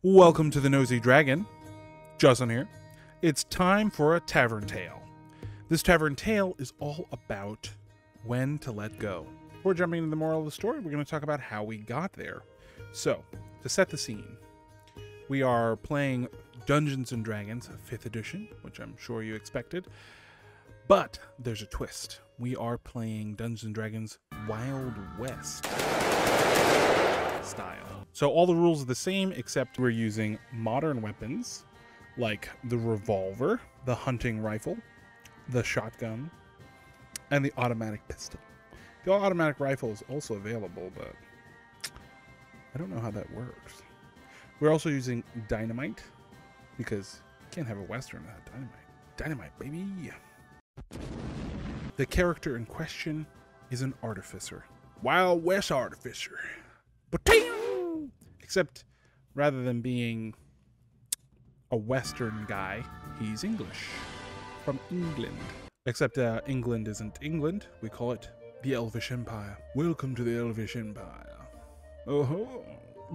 Welcome to the Nosy Dragon. Justin here. It's time for a Tavern Tail. This Tavern Tail is all about when to let go. Before jumping into the moral of the story, we're going to talk about how we got there. So, to set the scene, we are playing Dungeons & Dragons 5th edition, which I'm sure you expected. But there's a twist. We are playing Dungeons & Dragons Wild West style. So all the rules are the same, except we're using modern weapons like the revolver, the hunting rifle, the shotgun, and the automatic pistol. The automatic rifle is also available, but I don't know how that works. We're also using dynamite, because you can't have a Western without dynamite. Dynamite, baby! The character in question is an artificer. Wild West artificer. Except rather than being a Western guy, he's English. From England. Except England isn't England. We call it the Elvish Empire. Welcome to the Elvish Empire. Oh,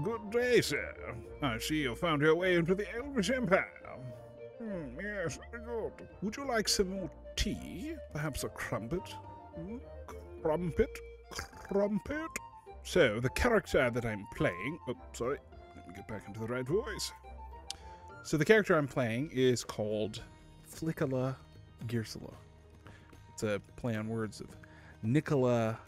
good day, sir. I see you found your way into the Elvish Empire. Yes, good. Would you like some more tea? Perhaps a crumpet? Crumpet? Crumpet? So, the character that I'm playing... Oh, sorry. Let me get back into the right voice. So, the character I'm playing is called Flicula Gearsula. It's a play on words of Nikola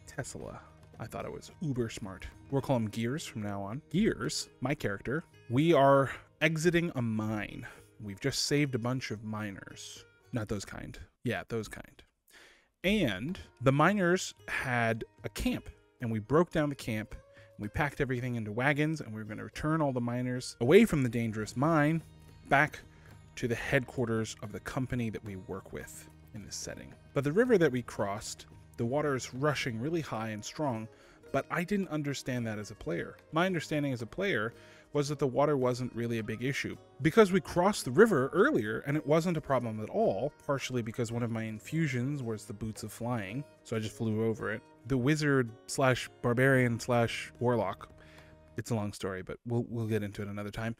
Tesla. I thought it was uber smart. We'll call him Gears from now on. Gears, my character, we are exiting a mine. We've just saved a bunch of miners. Not those kind. Yeah, those kind. And the miners had a camp. And we broke down the camp, and we packed everything into wagons, and we were going to return all the miners away from the dangerous mine back to the headquarters of the company that we work with in this setting. But the river that we crossed, the water is rushing really high and strong, but I didn't understand that as a player. My understanding as a player was that the water wasn't really a big issue. Because we crossed the river earlier and it wasn't a problem at all, partially because one of my infusions was the Boots of Flying, so I just flew over it. The wizard slash barbarian slash warlock, it's a long story, but we'll get into it another time,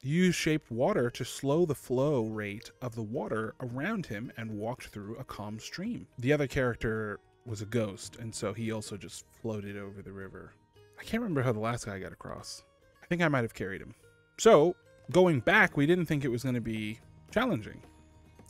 used shaped water to slow the flow rate of the water around him and walked through a calm stream. The other character was a ghost, and so he also just floated over the river. I can't remember how the last guy got across. I think I might have carried him. So, going back, we didn't think it was going to be challenging.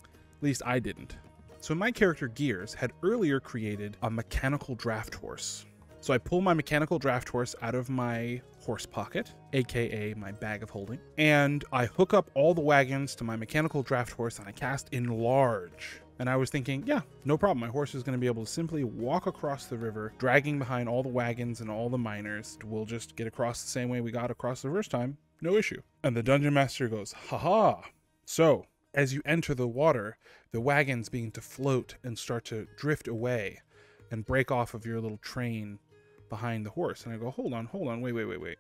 At least I didn't. So my character, Gears, had earlier created a mechanical draft horse. So I pull my mechanical draft horse out of my horse pocket, aka my bag of holding, and I hook up all the wagons to my mechanical draft horse and I cast Enlarge. And I was thinking, yeah, no problem. My horse is going to be able to simply walk across the river, dragging behind all the wagons and all the miners. We'll just get across the same way we got across the first time. No issue. And the dungeon master goes, haha. So, as you enter the water, the wagons begin to float and start to drift away and break off of your little train behind the horse. And I go, hold on, wait.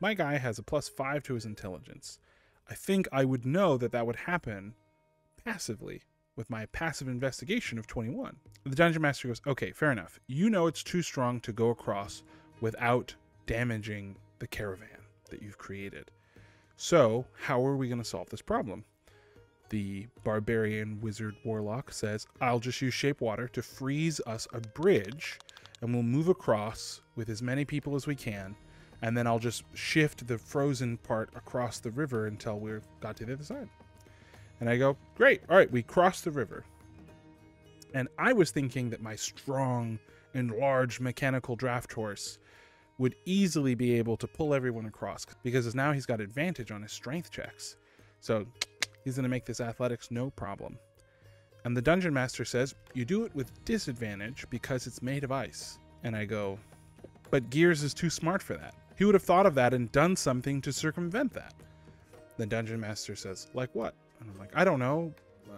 My guy has a +5 to his intelligence. I think I would know that that would happen passively with my passive investigation of 21. The dungeon master goes, okay, fair enough. You know it's too strong to go across without damaging the caravan that you've created. So how are we going to solve this problem? The barbarian wizard warlock says, I'll just use shape water to freeze us a bridge and we'll move across with as many people as we can. And then I'll just shift the frozen part across the river until we got to the other side. And I go, great, all right, we crossed the river. And I was thinking that my strong, enlarged mechanical draft horse would easily be able to pull everyone across because now he's got advantage on his strength checks. So he's going to make this athletics no problem. And the dungeon master says, you do it with disadvantage because it's made of ice. And I go, but Gears is too smart for that. He would have thought of that and done something to circumvent that. The dungeon master says, like what? And I'm like, I don't know.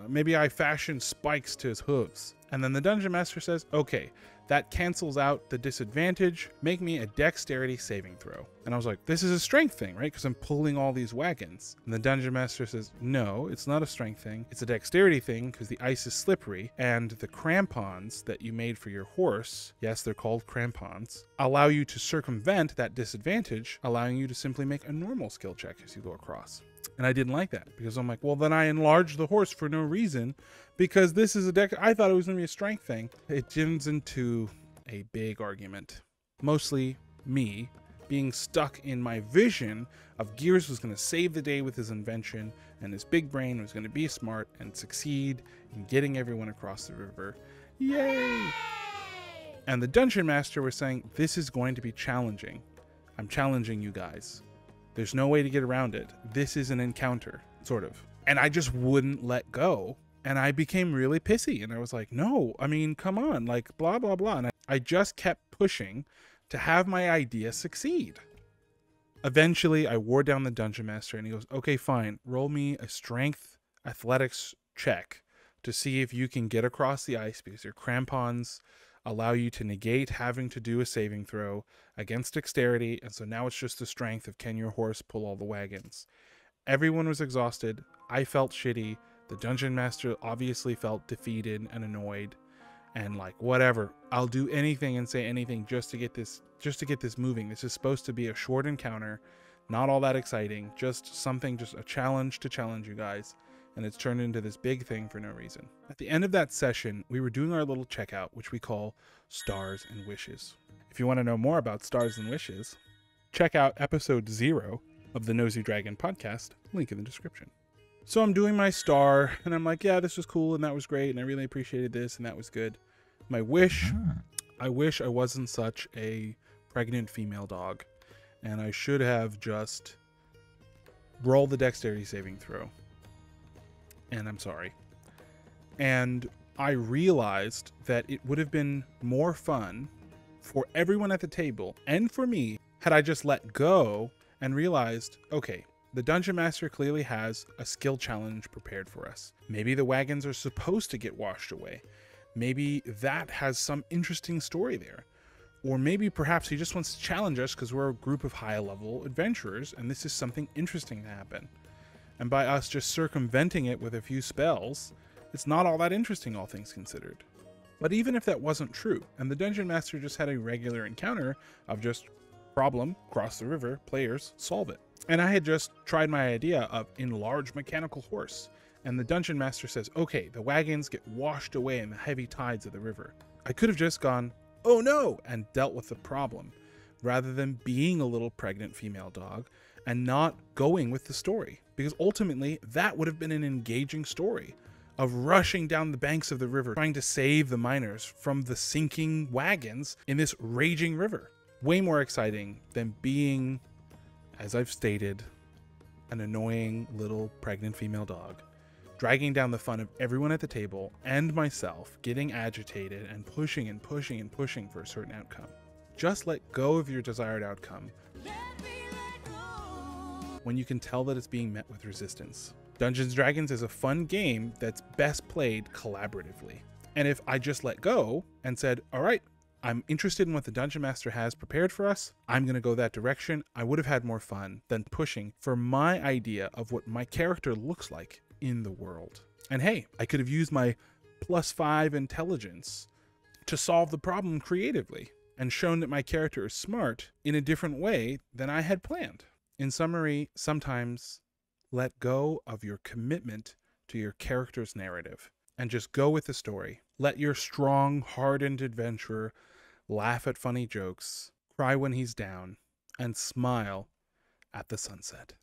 Maybe I fashion spikes to his hooves. And then the dungeon master says, okay, that cancels out the disadvantage. Make me a dexterity saving throw. And I was like, this is a strength thing, right? Because I'm pulling all these wagons. And the dungeon master says, no, it's not a strength thing. It's a dexterity thing because the ice is slippery. And the crampons that you made for your horse, yes, they're called crampons, allow you to circumvent that disadvantage, allowing you to simply make a normal skill check as you go across. And I didn't like that because I'm like, well, then I enlarged the horse for no reason because this is a deck. I thought it was going to be a strength thing. It turns into a big argument. Mostly me being stuck in my vision of Gears was going to save the day with his invention, and his big brain was going to be smart and succeed in getting everyone across the river. Yay! And the dungeon master was saying, this is going to be challenging. I'm challenging you guys. There's no way to get around it. This is an encounter, sort of. And I just wouldn't let go. And I became really pissy. And I was like, no, I mean, come on, like, blah, blah, blah. And I just kept pushing to have my idea succeed. Eventually, I wore down the dungeon master and he goes, okay, fine, roll me a strength athletics check to see if you can get across the ice because your crampons allow you to negate having to do a saving throw against dexterity. And so now it's just the strength of can your horse pull all the wagons. Everyone was exhausted. I felt shitty. The dungeon master obviously felt defeated and annoyed. And like, whatever, I'll do anything and say anything just to get this moving. This is supposed to be a short encounter, not all that exciting, just something, just a challenge to challenge you guys. And it's turned into this big thing for no reason. At the end of that session, we were doing our little checkout, which we call Stars and Wishes. If you want to know more about Stars and Wishes, check out episode 0 of the Nosy Dragon podcast, link in the description. So I'm doing my star, and I'm like, yeah, this was cool, and that was great, and I really appreciated this, and that was good. My wish, I wish I wasn't such a pregnant female dog, and I should have just rolled the dexterity saving throw. And I'm sorry. And I realized that it would have been more fun for everyone at the table, and for me, had I just let go and realized, okay, the dungeon master clearly has a skill challenge prepared for us. Maybe the wagons are supposed to get washed away. Maybe that has some interesting story there. Or maybe perhaps he just wants to challenge us because we're a group of high-level adventurers and this is something interesting to happen. And by us just circumventing it with a few spells, it's not all that interesting, all things considered. But even if that wasn't true, and the dungeon master just had a regular encounter of just problem, cross the river, players, solve it. And I had just tried my idea of enlarge mechanical horse. And the dungeon master says, okay, the wagons get washed away in the heavy tides of the river. I could have just gone, oh no, and dealt with the problem, rather than being a little pregnant female dog and not going with the story. Because ultimately, that would have been an engaging story of rushing down the banks of the river, trying to save the miners from the sinking wagons in this raging river. Way more exciting than being, as I've stated, an annoying little pregnant female dog, dragging down the fun of everyone at the table and myself, getting agitated and pushing and pushing and pushing for a certain outcome. Just let go of your desired outcome when you can tell that it's being met with resistance. Dungeons & Dragons is a fun game that's best played collaboratively. And if I just let go and said, all right, I'm interested in what the Dungeon Master has prepared for us, I'm going to go that direction, I would have had more fun than pushing for my idea of what my character looks like in the world. And hey, I could have used my +5 intelligence to solve the problem creatively and shown that my character is smart in a different way than I had planned. In summary, sometimes let go of your commitment to your character's narrative and just go with the story. Let your strong, hardened adventurer laugh at funny jokes, cry when he's down, and smile at the sunset.